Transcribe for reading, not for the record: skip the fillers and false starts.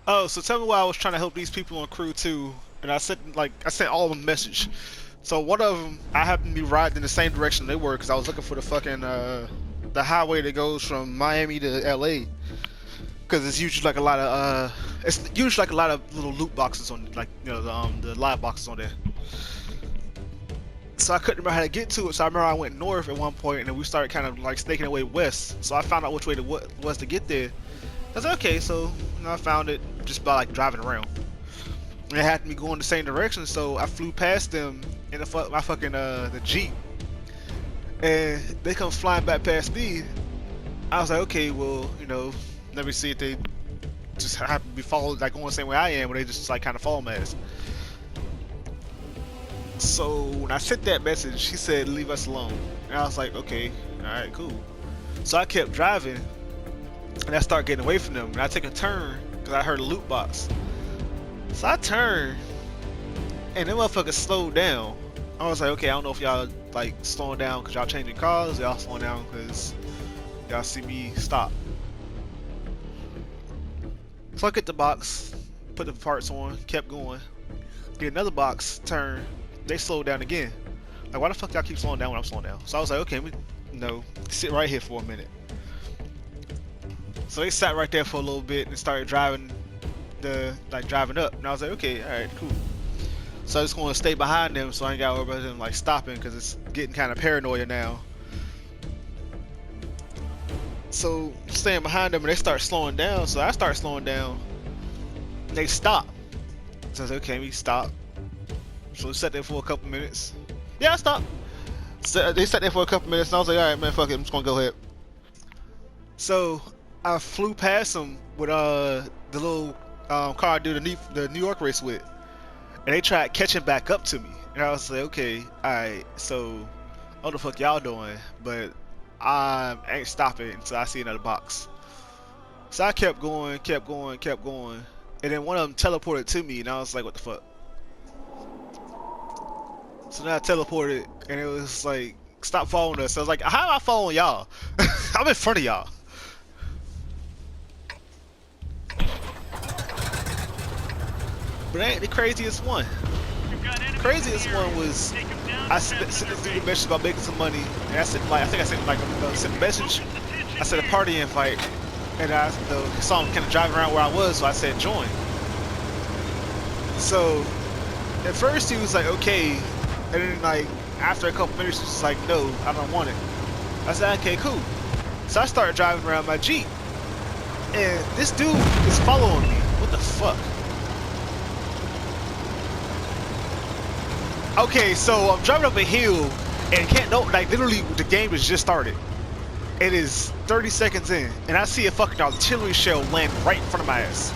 Oh, so tell me why I was trying to help these people on crew too, and I sent all of them a message. So one of them, I happened to be riding in the same direction they were because I was looking for the fucking the highway that goes from Miami to LA. Because it's usually like a lot of it's usually like a lot of little loot boxes on like the live boxes on there. So I couldn't remember how to get to it. So I remember I went north at one point, and then we started kind of like snaking away west. So I found out which way to what was to get there. I was like, okay, so I found it just by like driving around. And it had me going the same direction, so I flew past them in my fucking the Jeep, and they come flying back past me. I was like, okay, well, let me see if they just happen to be followed like going the same way I am, or they just like kind of follow my ass. So when I sent that message, she said, "Leave us alone," and I was like, okay, all right, cool. So I kept driving, and I start getting away from them, and I take a turn because I heard a loot box. So I turned, and them motherfuckers slowed down. I was like, okay, I don't know if y'all like slowing down because y'all changing cars, y'all slowing down because y'all see me stop. So I get the box, put the parts on, kept going. Get another box, turn, they slowed down again. Like, why the fuck y'all keep slowing down when I'm slowing down? So I was like, okay, sit right here for a minute. So they sat right there for a little bit and started driving driving up, and I was like, okay, all right, cool. So I just want to stay behind them, so I ain't got to worry about them like stopping because it's getting kind of paranoia now. So staying behind them, and they start slowing down. So I start slowing down. They stop. So I was like, okay, we stop. So we sat there for a couple minutes. Yeah, I stopped. So they sat there for a couple minutes, and I was like, all right, man, fuck it, I'm just gonna go ahead. So I flew past them with the little car I do the New York race with, and they tried catching back up to me, and I was like, okay, alright, so what the fuck y'all doing? But I ain't stopping until I see another box. So I kept going, kept going, kept going, and then one of them teleported to me, and I was like, what the fuck? So then I teleported, and it was like, stop following us. So I was like, how am I following y'all? I'm in front of y'all. But that ain't the craziest one. The craziest one was I sent through the message about making some money, and I said like I think I sent like sent a message. I said a party invite, and I saw him kind of driving around where I was, so I said join. So at first he was like okay, and then like after a couple minutes he was like no, I don't want it. I said okay, cool. So I started driving around my Jeep, and this dude is following me. What the fuck? Okay, so I'm driving up a hill and can't know, like literally the game has just started. It is 30 seconds in and I see a fucking artillery shell land right in front of my ass.